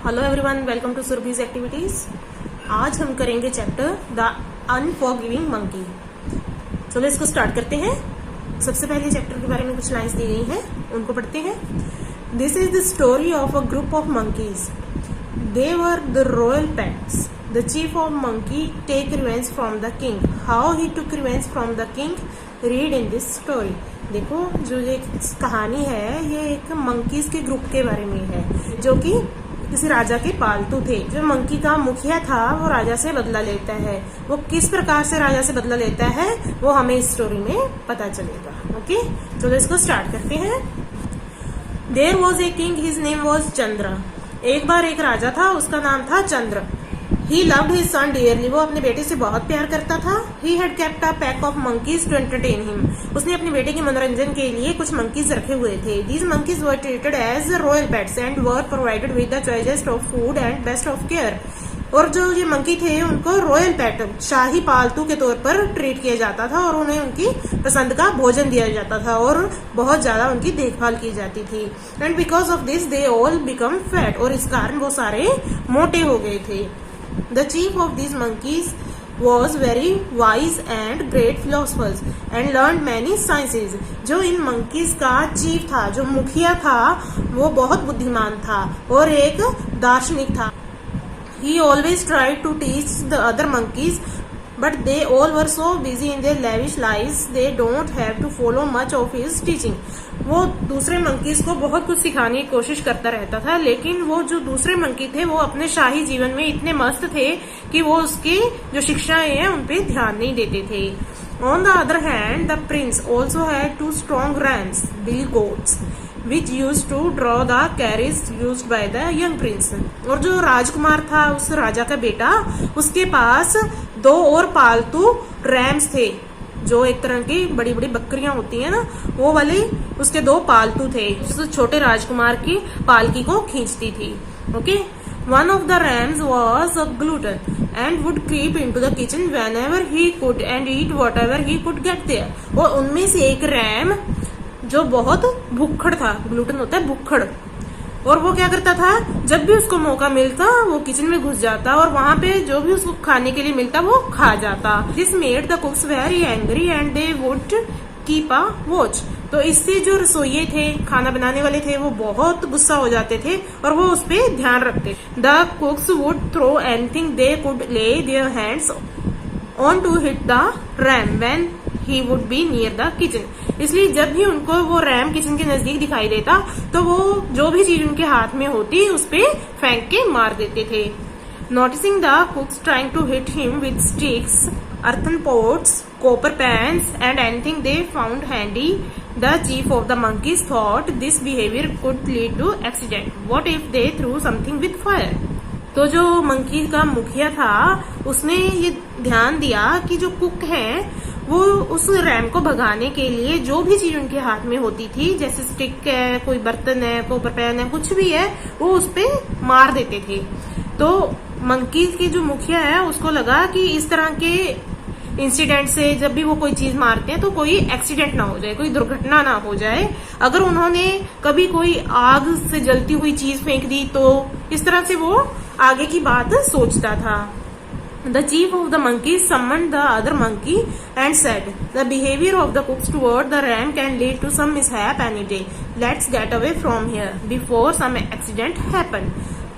Hello everyone, welcome to Surabhi's activities. आज हम करेंगे चैप्टर द अनफॉरगिविंग मंकी। चलो इसको स्टार्ट करते हैं। सबसे पहले चैप्टर के बारे में कुछ लाइंस दी गई हैं, उनको पढ़ते हैं। This is the story of a group of monkeys. They were the royal pets. The chief of monkey take revenge from the king. How he took revenge from the king, read in this story. देखो, जो ये कहानी है ये एक monkeys के group के बारे में है जो कि किसी राजा के पालतू थे। जो मंकी का मुखिया था वो राजा से बदला लेता है। वो किस प्रकार से राजा से बदला लेता है वो हमें इस स्टोरी में पता चलेगा। ओके, चलो इसको स्टार्ट करते हैं। There was a king, his name was Chandra. एक बार एक राजा था, उसका नाम था Chandra. He loved his son dearly. वो अपने बेटे से बहुत प्यार करता था। He had kept a pack of monkeys to entertain him. उसने अपने बेटे के मनोरंजन के लिए कुछ मंकीज रखे हुए थे। These monkeys were treated as royal pets and were provided with the choicest of food and best of care. और जो ये मंकी थे उनको रॉयल पेट, शाही पालतू के तौर पर ट्रीट किया जाता था और उन्हें उनकी पसंद का भोजन दिया जाता था और बहुत ज्यादा उनकी देखभाल की जाती थी। And because of this they all become fat. और इस कारण वो सारे मोटे हो गए थे। The chief of these monkeys was very wise and great philosophers and learned many sciences. जो इन monkeys का चीफ था, जो मुखिया था, वो बहुत बुद्धिमान था और एक दार्शनिक था। He always tried to teach the other monkeys, but they all were so busy in their lavish lives they don't have to follow much of his teaching. वो दूसरे मंकीज को बहुत कुछ सिखाने की कोशिश करता रहता था, लेकिन वो जो दूसरे मंकी थे वो अपने शाही जीवन में इतने मस्त थे कि वो उसकी जो शिक्षाएं हैं उन पे ध्यान नहीं देते थे। On the other hand, the prince also had two strong rams, bill goats, which used to draw the carriage used by the young prince. और जो राजकुमार था, उस राजा का बेटा, उसके पास दो और पालतू रैम्स थे, जो एक तरह की बड़ी बड़ी बकरियां होती है ना, वो वाले उसके दो पालतू थे, जो छोटे राजकुमार की पालकी को खींचती थी। Okay, one of the rams was a glutton and would creep into the kitchen whenever he could and eat whatever he could get there. और उनमें से एक रैम जो बहुत भुक्खड़ था, ग्लूटन होता है भुक्खड़, और वो क्या करता था, जब भी उसको मौका मिलता वो किचन में घुस जाता और वहां पे जो भी उसको खाने के लिए मिलता वो खा जाता। This made the कुक्स very angry and they would keep a watch. तो इससे जो रसोइये थे, खाना बनाने वाले थे, वो बहुत गुस्सा हो जाते थे और वो उस पर ध्यान रखते। The cooks would throw anything they could lay their hands on to hit the ram when he would be near the kitchen. इसलिए जब भी उनको वो रैम किचन के नजदीक दिखाई देता तो वो जो भी चीज उनके हाथ में होती उस पे फेंक के मार देते थे। Noticing the cooks trying to hit him with sticks, earthen pots, copper pans and anything they found handy, the chief of the monkeys thought this behavior could lead to accident. What if they threw something with fire? तो जो monkey का मुखिया था उसने ये ध्यान दिया कि जो कुक हैं वो उस रैम को भगाने के लिए जो भी चीज उनके हाथ में होती थी, जैसे स्टिक है, कोई बर्तन है, कॉपर पैन है, कुछ भी है, वो उस पे मार देते थे। तो मंकी की जो मुखिया है उसको लगा कि इस तरह के इंसिडेंट से जब भी वो कोई चीज मारते हैं तो कोई एक्सीडेंट ना हो जाए, कोई दुर्घटना ना हो जाए। अगर उन्होंने कभी कोई आग से जलती हुई चीज फेंक दी तो इस तरह से वो आगे की बात सोचता था। The chief of the monkeys summoned the other monkey and said, "The behavior of the cooks toward the ram can lead to some mishap any day. Let's get away from here before some accident happen."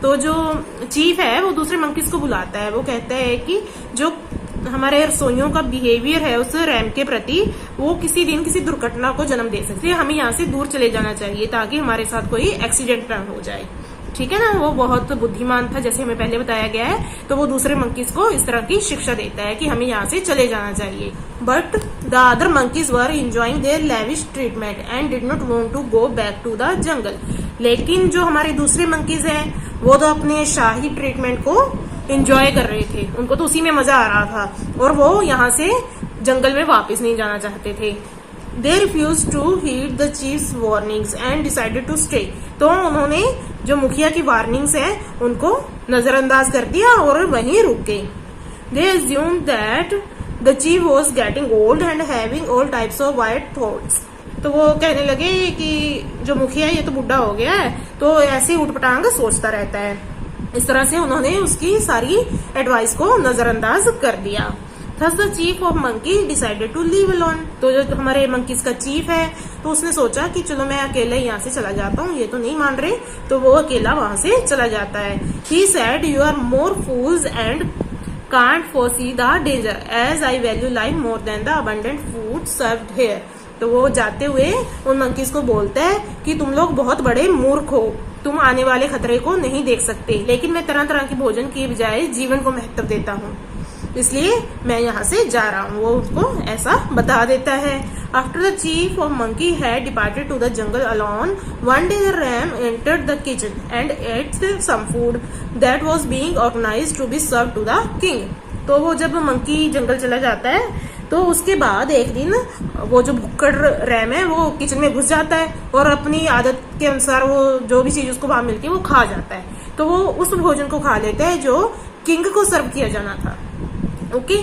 तो जो chief है वो दूसरे monkeys को बुलाता है। वो कहता है कि जो हमारे रसोइयों का बिहेवियर है उस रैम के प्रति, वो किसी दिन किसी दुर्घटना को जन्म दे सकती है। हमें यहाँ से दूर चले जाना चाहिए ताकि हमारे साथ कोई एक्सीडेंट न हो जाए। ठीक है ना, वो बहुत बुद्धिमान था जैसे हमें पहले बताया गया है। तो वो दूसरे मंकीज को इस तरह की शिक्षा देता है कि हमें यहाँ से चले जाना चाहिए। But the other monkeys were enjoying their lavish treatment and did not want to go back to the jungle. लेकिन जो हमारे दूसरे मंकीज हैं वो तो अपने शाही ट्रीटमेंट को एंजॉय कर रहे थे, उनको तो उसी में मजा आ रहा था और वो यहाँ से जंगल में वापस नहीं जाना चाहते थे। They refused to heed the chief's warnings and decided to stay. तो उन्होंने जो मुखिया की वार्निंग्स है उनको नजरअंदाज कर दिया और वहीं रुक गए। They assumed that the chief was getting old and having all types of wild thoughts. तो वो कहने लगे कि जो मुखिया है ये तो बुढ़ा हो गया है, तो ऐसे उठपटांग सोचता रहता है। इस तरह से उन्होंने उसकी सारी एडवाइस को नजरअंदाज कर दिया। Thus the chief of monkey decided to leave alone। तो जो हमारे मंकीज का चीफ है तो उसने सोचा कि चलो मैं अकेले यहाँ से चला जाता हूँ, ये तो नहीं मान रहे, तो वो अकेला वहां से चला जाता है। He said, "You are more fools and can't foresee the danger, as I value life more than the abundant food served here." तो वो जाते हुए उन मंकीज को बोलता है कि तुम लोग बहुत बड़े मूर्ख हो, तुम आने वाले खतरे को नहीं देख सकते, लेकिन मैं तरह तरह के भोजन के बजाय जीवन को महत्व देता हूँ, इसलिए मैं यहाँ से जा रहा हूँ। वो उसको ऐसा बता देता है। After the chief of monkey had departed to the jungle alone, one day the ram entered the kitchen and ate some food that was being organised to be serve to the king. तो वो जब monkey जंगल चला जाता है तो उसके बाद एक दिन वो जो भुक्कड़ रैम है वो किचन में घुस जाता है और अपनी आदत के अनुसार वो जो भी चीज उसको वहां मिलती है वो खा जाता है। तो वो उस भोजन को खा लेता है जो किंग को सर्व किया जाना था। Okay,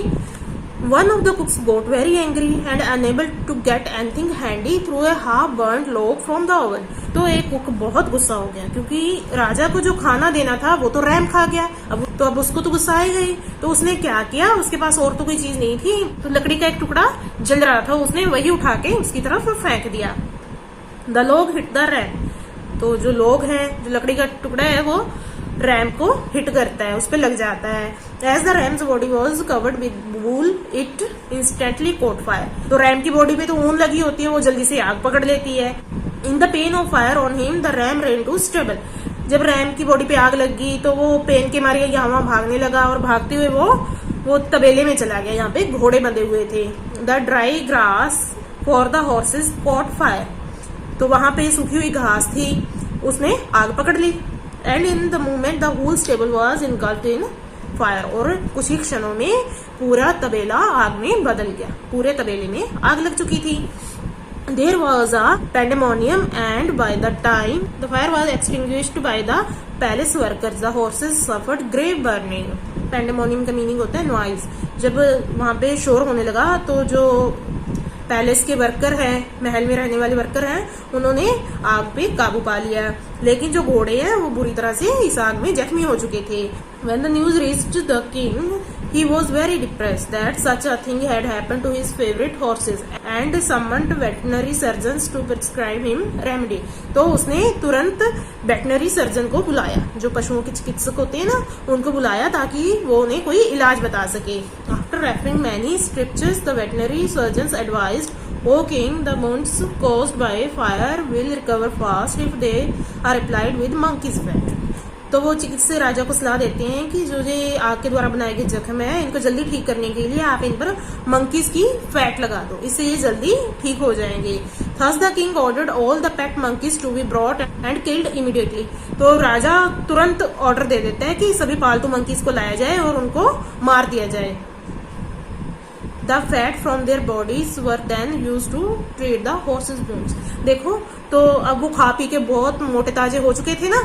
one of the cooks got very angry and unable to get anything handy threw a half-burnt log from the oven। तो एक कुक बहुत गुस्सा हो गया क्योंकि राजा को जो खाना देना था वो तो रैम खा गया, अब उसको तो गुस्सा आएगा ही। तो उसने क्या किया, उसके पास और तो कोई चीज नहीं थी, तो लकड़ी का एक टुकड़ा जल रहा था, उसने वही उठा के उसकी तरफ फेंक दिया। The log hit the ram। तो जो लोग है, जो लकड़ी का टुकड़ा है वो रैम को हिट करता है, उस पर लग जाता है। As the ram's body was covered with wool it instantly caught fire. तो रैम की बॉडी पे तो ऊन लगी होती है, वो जल्दी से आग पकड़ लेती है। In the pain of fire on him the ram ran to stable. जब रैम की बॉडी पे आग लगी तो वो पेन के मारे यहाँ वहां भागने लगा और भागते हुए वो तबेले में चला गया, यहाँ पे घोड़े बंधे हुए थे। The dry grass for the horses cot fire. तो वहां पे सूखी हुई घास थी, उसने आग पकड़ ली। And in the moment the whole stable was engulfed in fire. और कुछ ही क्षणों में पूरा तबेला आग में बदल गया, पूरे तबेले में आग लग चुकी थी। There was a pandemonium and by the time the fire was extinguished by the palace workers, the horses suffered grave burning। Pandemonium का मीनिंग होता है नॉइज। जब वहां पे शोर होने लगा तो जो पैलेस के वर्कर हैं, महल में रहने वाले वर्कर हैं, उन्होंने आग पे काबू पा लिया, लेकिन जो घोड़े हैं वो बुरी तरह से इस आग में जख्मी हो चुके थे। When the news reached the king, he was very depressed that such a thing had happened to his favorite horses and summoned veterinary surgeons to prescribe him remedy। तो उसने तुरंत वेटनरी सर्जन को बुलाया, जो पशुओं के चिकित्सक होते हैं ना, उनको बुलाया ताकि वो उन्हें कोई इलाज बता सके। After referring many scriptures, the veterinary surgeons advised, "O king, the wounds caused by fire will recover fast if they are applied with monkey's fat। तो वो चिकित्सक राजा को सलाह देते हैं कि जो ये आग के द्वारा बनाए गए जख्म है, इनको जल्दी ठीक करने के लिए आप इन पर मंकीज की फैट लगा दो, इससे ये जल्दी ठीक हो जाएंगे। Thus the king ordered all the pet monkeys to be brought and killed immediately। तो राजा तुरंत ऑर्डर दे देता है कि सभी पालतू मंकीज को लाया जाए और उनको मार दिया जाए। The fat from their bodies were then used to treat the horses' wounds। देखो तो अब वो खा पी के बहुत मोटे ताजे हो चुके थे ना,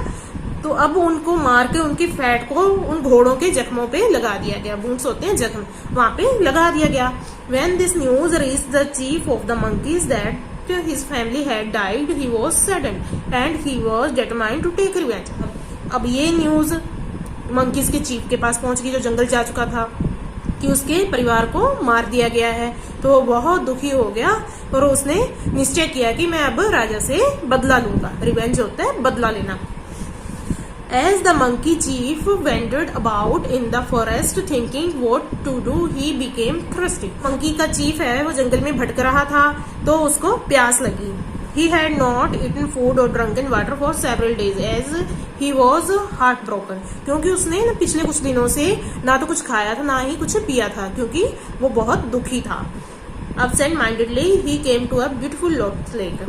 तो अब उनको मार के उनकी फैट को उन घोड़ों के जख्मों पे लगा दिया गया। वुंड्स होते हैं जख्म, वहां पे लगा दिया गया। When this news reached the chief of the monkeys that his family had died, he was saddened and he was determined to take revenge। अब ये न्यूज मंकीज के चीफ के पास पहुंच गई, जो जंगल जा चुका था, कि उसके परिवार को मार दिया गया है। तो वो बहुत दुखी हो गया और उसने निश्चय किया कि मैं अब राजा से बदला लूंगा। रिवेंज होता है बदला लेना। As the monkey chief wandered about in the forest thinking what to do, he became thirsty। Monkey का चीफ है वो जंगल में भटक रहा था तो उसको प्यास लगी। He had not eaten food or drunken water for several days as he was heartbroken। क्योंकि उसने न पिछले कुछ दिनों से ना तो कुछ खाया था ना ही कुछ पिया था, क्योंकि वो बहुत दुखी था। Absent mindedly he came to a beautiful lake।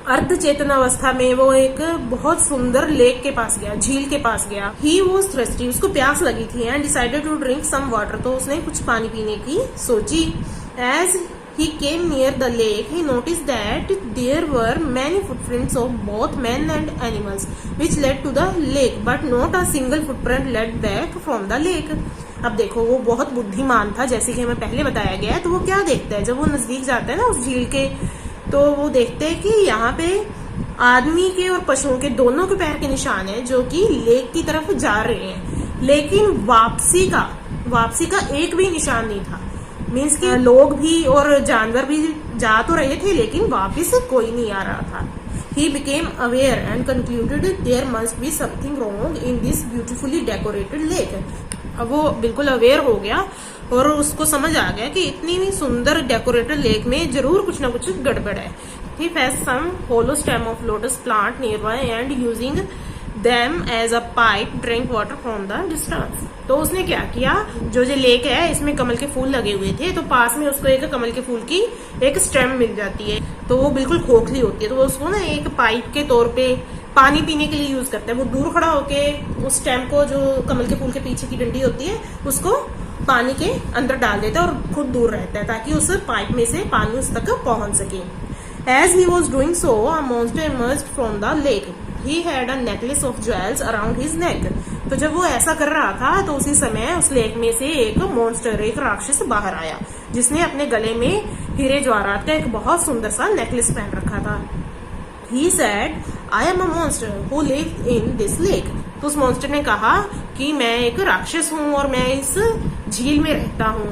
अर्ध चेतन अवस्था में वो एक बहुत सुंदर लेक के पास गया, झील के पास गया। He was thirsty, उसको प्यास लगी थी, and decided to drink some water। तो उसने कुछ पानी पीने की सोची। As he came near the lake, he noticed that there were many footprints of both men and animals, which led to the lake, but not a single footprint led back from the lake। अब देखो वो बहुत बुद्धिमान था, जैसे कि हमें पहले बताया गया है। तो वो क्या देखता है, जब वो नजदीक जाता है ना उस झील के, तो वो देखते हैं कि यहाँ पे आदमी के और पशुओं के दोनों के पैर के निशान है जो कि लेक की तरफ जा रहे हैं, लेकिन वापसी का एक भी निशान नहीं था। मीन्स कि लोग भी और जानवर भी जा तो रहे थे लेकिन वापस कोई नहीं आ रहा था। He became aware and concluded there must be something wrong in this beautifully decorated lake. अब वो बिल्कुल अवेयर हो गया और उसको समझ आ गया कि इतनी भी सुंदर डेकोरेटेड लेक में जरूर कुछ ना कुछ गड़बड़ है। He fetched some hollow stem of lotus plant nearby and using them as a pipe drank water from the distance. तो उसने क्या किया, जो लेक है इसमें कमल के फूल लगे हुए थे, तो पास में उसको एक कमल के फूल की एक स्टेम मिल जाती है, तो वो बिल्कुल खोखली होती है, तो वो उसको ना एक पाइप के तौर पे पानी पीने के लिए यूज करता है। वो दूर खड़ा होके उस स्टेम को, जो कमल के फूल के पीछे की डंडी होती है, उसको पानी के अंदर डाल देता है और खुद दूर रहता है ताकि उस पाइप में से पानी उस तक पहुंच सके। As he was doing so, a monster emerged from the lake. He had a necklace of jewels around his neck. तो जब वो ऐसा कर रहा था तो उसी समय उस लेक में से एक मॉन्स्टर, एक राक्षस बाहर आया जिसने अपने गले में हीरे जवाहरात का एक बहुत सुंदर सा नेकलेस पहन रखा था। He said, I am a monster who lives in this lake. तो उस मॉन्स्टर ने कहा कि मैं एक राक्षस हूँ और मैं इस झील में रहता हूँ।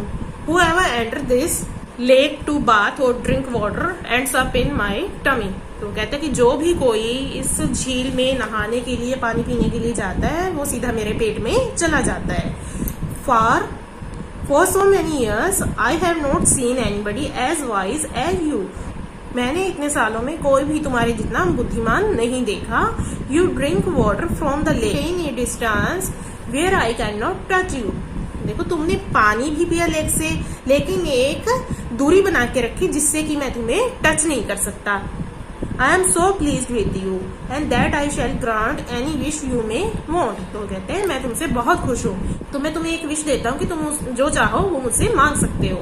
Whoever entered this lake to bath or drink water ends up in my tummy. तो कहता है कि जो भी कोई इस झील में नहाने के लिए, पानी पीने के लिए जाता है, वो सीधा मेरे पेट में चला जाता है। For so many years I have not seen anybody as wise as you. मैंने इतने सालों में कोई भी तुम्हारे जितना बुद्धिमान नहीं देखा। You drink water from the lake in a distance where I cannot touch you. देखो, तुमने पानी भी पिया लेक से, लेकिन एक दूरी बना के रखी जिससे कि मैं तुम्हें टच नहीं कर सकता। I am so pleased with you and that I shall grant any wish you may want. तो कहते हैं मैं तुमसे बहुत खुश हूँ, तो मैं तुम्हें एक विश देता हूँ कि तुम जो चाहो वो मुझसे मांग सकते हो।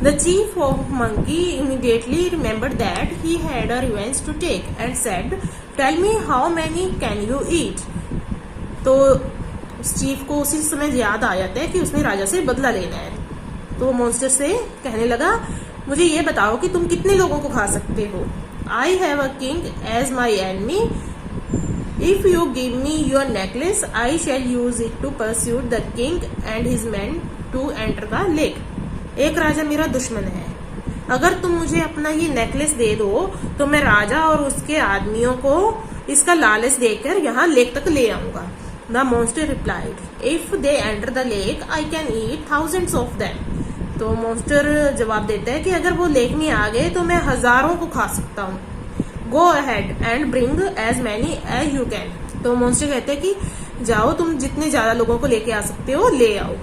The chief of monkey immediately remembered that he had a revenge to take and said, "Tell me how many can you eat?" तो उस चीफ को उसी समय याद आ जाता है कि उसने राजा से बदला लेना है, तो वो मॉन्स्टर से कहने लगा, मुझे ये बताओ कि तुम कितने लोगों को खा सकते हो। I have a king as my enemy. If you give me your necklace, I shall use it to pursue the king and his men to enter the lake. एक राजा मेरा दुश्मन है, अगर तुम मुझे अपना ये नेकलेस दे दो तो मैं राजा और उसके आदमियों को इसका लालच देकर यहाँ लेक तक ले आऊंगा। The monster replied, if they enter the lake, I can eat thousands of them. तो मॉन्स्टर जवाब देता है कि अगर वो लेक में आ गए तो मैं हजारों को खा सकता हूँ। Go ahead and bring as many as you can. तो मॉन्स्टर कहते हैं कि जाओ, तुम जितने ज्यादा लोगों को लेके आ सकते हो ले आओ।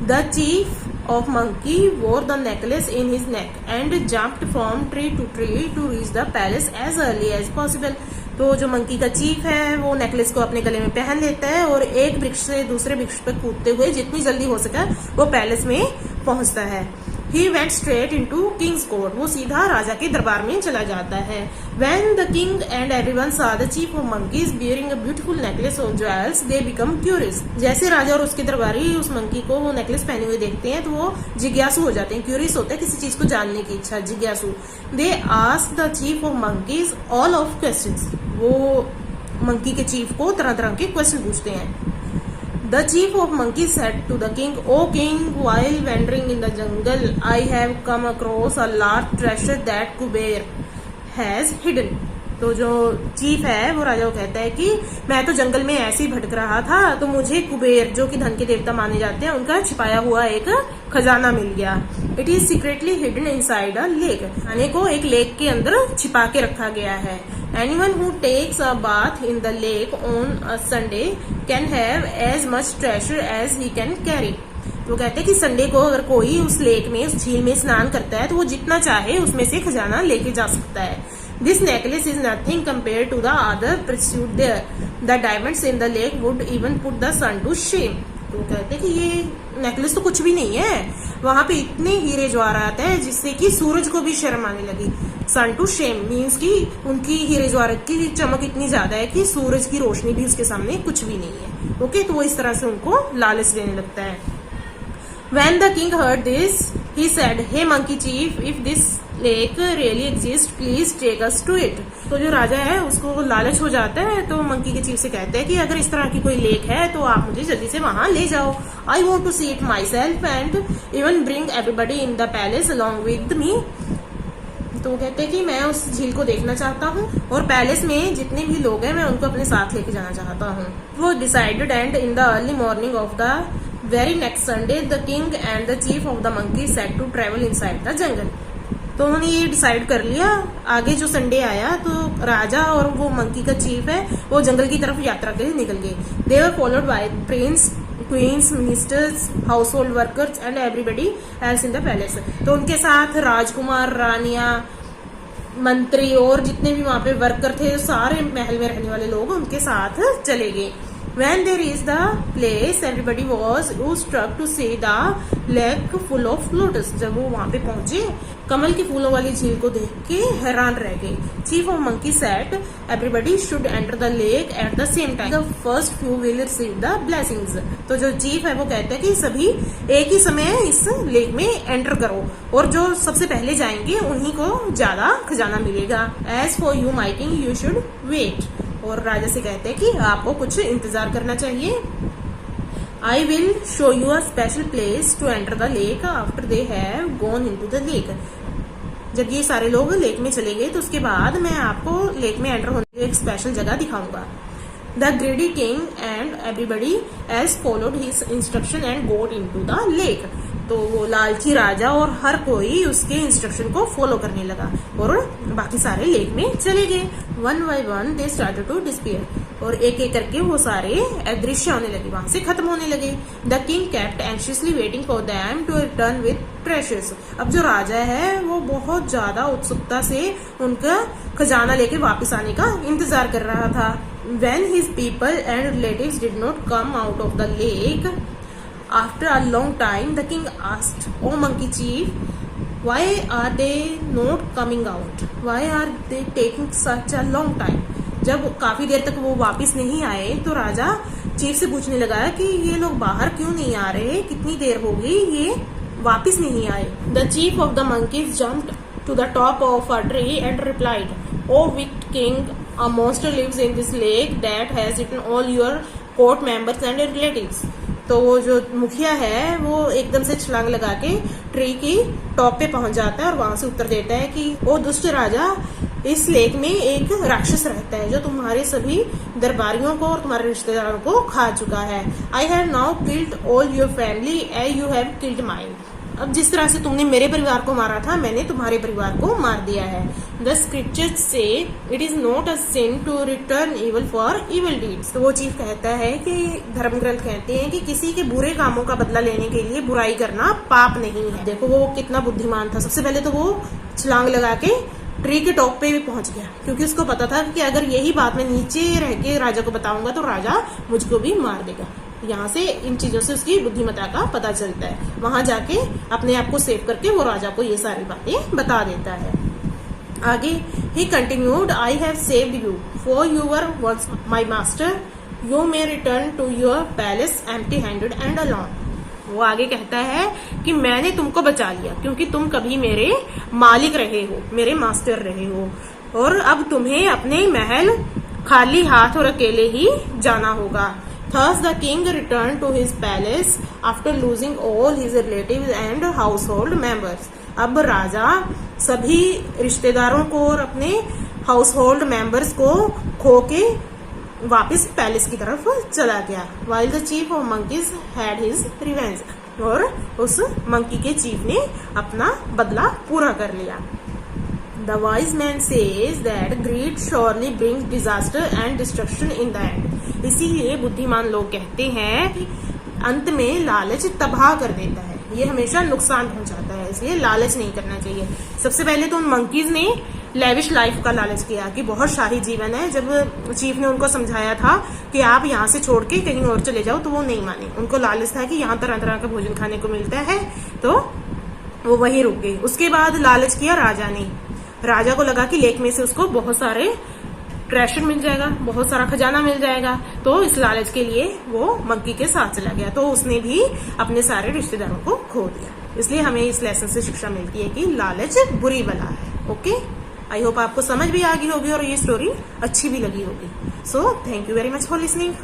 The chief of monkey wore the necklace in his neck and jumped from tree to tree to reach the palace as early as possible. तो जो मंकी का चीफ है वो नेकलेस को अपने गले में पहन लेता है और एक वृक्ष से दूसरे वृक्ष पर कूदते हुए जितनी जल्दी हो सके वो पैलेस में पहुंचता है। He went straight into king's court. वो सीधा राजा के दरबार में चला जाता है। When the king and everyone saw the chief of monkeys wearing a beautiful necklace of jewels, they become curious. जैसे राजा और उसके दरबारी उस मंकी को वो नेकलेस पहने हुए देखते हैं तो वो जिज्ञासु हो जाते हैं, क्यूरियस होते हैं, किसी चीज को जानने की इच्छा, जिज्ञासु। They ask the chief of monkeys all of questions. वो मंकी के चीफ को तरह तरह के क्वेश्चन पूछते हैं। The chief of monkeys said to the king, "O king, while wandering in the jungle, I have come across a large treasure that Kuber has hidden." तो जो चीफ है वो राजा को कहता है कि मैं तो जंगल में ऐसे ही भटक रहा था तो मुझे कुबेर, जो कि धन के देवता माने जाते हैं, उनका छिपाया हुआ एक खजाना मिल गया। It is secretly hidden inside a lake. खाने को एक लेक के अंदर छिपा के रखा गया है। Anyone who takes a bath in the lake on a Sunday can have as much treasure as he can carry. वो कहते हैं कि संडे को अगर कोई उस लेक में, उस झील में स्नान करता है तो वो जितना चाहे उसमें से खजाना लेके जा सकता है। This necklace is nothing compared to the other pursuit there. The diamonds in the lake would even put the sun to shame. तो कहते हैं कि ये नेकलेस तो कुछ भी नहीं है, वहां पे इतने हीरे जवाहरात है जिससे कि सूरज को भी शर्म आने लगी। सन टू शेम मीन्स कि उनकी हीरे जवाहरात की चमक इतनी ज्यादा है कि सूरज की रोशनी भी उसके सामने कुछ भी नहीं है। ओके, तो वो इस तरह से उनको लालच देने लगता है। When the king heard this, he said, "Hey monkey chief, if this lake really exists, please take us to it." तो जो राजा है उसको लालच हो जाता है, तो मंकी के चीफ से कहते हैं कि अगर इस तरह की कोई लेक है तो आप मुझे जल्दी से वहां ले जाओ. I want to see it myself and even bring everybody in the palace along with me. तो वो कहते हैं कि मैं उस झील को देखना चाहता हूँ और पैलेस में जितने भी लोग हैं मैं उनको अपने साथ लेके जाना चाहता हूँ. वो decided and in the early morning of the very next Sunday the king and the chief of the monkey set to travel inside the jungle. तो उन्होंने ये डिसाइड कर लिया. आगे जो संडे आया तो राजा और वो मंकी का चीफ है वो जंगल की तरफ यात्रा के लिए निकल गए. They were followed by prince, queens, ministers, household workers and everybody else in the palace. तो उनके साथ राजकुमार, रानियां, मंत्री और जितने भी वहां पे वर्कर थे सारे महल में रहने वाले लोग उनके साथ चले गए. When they reached the place, everybody was struck to see the lake full of lotus. जब वो वहां पे पहुंचे कमल के फूलों वाली झील को देख के हैरान रह गए. Chief of Monkey said, everybody should enter the lake at the same time. The first few will receive the blessings. तो जो चीफ है वो कहता है कि सभी एक ही समय इस लेक में एंटर करो और जो सबसे पहले जाएंगे उन्हीं को ज्यादा खजाना मिलेगा. As for you, my king, you should wait. और राजा से कहते हैं कि आपको कुछ इंतजार करना चाहिए. I will show you a special place to enter the lake after they have gone into the lake. जब ये सारे लोग लेक में चले गए तो उसके बाद मैं आपको लेक में एंटर होने के लिए एक स्पेशल जगह दिखाऊंगा. The greedy king and everybody else followed his instruction and got into the lake. तो वो लालची राजा और हर कोई उसके इंस्ट्रक्शन को फॉलो करने लगा और बाकी सारे लेक में चले गए. One by one they started to disappear. और एक एक करके वो सारे अदृश्य होने लगे, वहां से खत्म होने लगे. The king kept anxiously waiting for them to return with treasures. अब जो राजा है वो बहुत ज्यादा उत्सुकता से उनका खजाना लेके वापस आने का इंतजार कर रहा था. When his people and relatives did not come out of the lake after a long time, the king asked, "Oh monkey chief, why are they not coming out? Why are they taking such a long time?" जब काफी देर तक वो वापस नहीं आए तो राजा chief से पूछने लगा कि ये लोग बाहर क्यों नहीं आ रहे, कितनी देर हो गई ये वापस नहीं आए. The chief of the monkeys jumped to the top of a tree and replied, "Oh wicked king, a monster lives in this lake that has eaten all your court members and relatives." तो वो जो मुखिया है वो एकदम से छलांग लगा के ट्री की टॉप पे पहुंच जाता है और वहां से उत्तर देता है कि ओ दुष्ट राजा, इस लेक में एक राक्षस रहता है जो तुम्हारे सभी दरबारियों को और तुम्हारे रिश्तेदारों को खा चुका है. I have now killed all your family as you have killed mine. अब जिस तरह से तुमने मेरे परिवार को मारा था मैंने तुम्हारे परिवार को मार दिया है. द स्क्रिप्चर्स से it is not a sin to return evil for evil deeds. तो वो चीफ कहता है कि धर्म ग्रंथ कहते हैं कि किसी के बुरे कामों का बदला लेने के लिए बुराई करना पाप नहीं है. देखो वो कितना बुद्धिमान था. सबसे पहले तो वो छलांग लगा के ट्री के टॉप पे भी पहुंच गया क्योंकि उसको पता था कि अगर यही बात मैं नीचे रह के राजा को बताऊंगा तो राजा मुझको भी मार देगा. यहाँ से इन चीजों से उसकी बुद्धिमत्ता का पता चलता है. वहां जाके अपने आप को सेव करके वो राजा को ये सारी बातें बता देता है. आगे ही continued, "I have saved you for you were once my master. You may return to your palace empty handed and alone." वो आगे कहता है कि मैंने तुमको बचा लिया क्योंकि तुम कभी मेरे मालिक रहे हो, मेरे मास्टर रहे हो, और अब तुम्हें अपने महल खाली हाथ और अकेले ही जाना होगा. Thus the king returned to his palace after losing all his relatives and household members. अब राजा सभी रिश्तेदारों को और अपने हाउस होल्ड मेंबर्स को खो के वापस पैलेस की तरफ चला गया. While the chief of monkeys had his revenge. और उस मंकी के चीफ ने अपना बदला पूरा कर लिया. The wise man says that greed surely brings disaster and destruction in the end. इसीलिए बुद्धिमान लोग कहते हैं कि अंत में लालच तबाह कर देता है, ये हमेशा नुकसान पहुंचाता है, इसलिए लालच नहीं करना चाहिए. सबसे पहले तो उन मंकीज ने लेविश लाइफ का लालच किया कि बहुत शाही जीवन है. जब चीफ ने उनको समझाया था कि आप यहाँ से छोड़ के कहीं और चले जाओ तो वो नहीं माने. उनको लालच था कि यहाँ तरह तरह का भोजन खाने को मिलता है तो वो वहीं रुक गए. उसके बाद लालच किया राजा ने. राजा को लगा कि लेक में से उसको बहुत सारे ट्रेजर मिल जाएगा, बहुत सारा खजाना मिल जाएगा। तो इस लालच के लिए वो मंकी के साथ चला गया, तो उसने भी अपने सारे रिश्तेदारों को खो दिया। इसलिए हमें इस लेसन से शिक्षा मिलती है कि लालच बुरी बला है। ओके, आई होप आपको समझ भी आ गई होगी और ये स्टोरी अच्छी भी लगी होगी। So thank you very much for listening.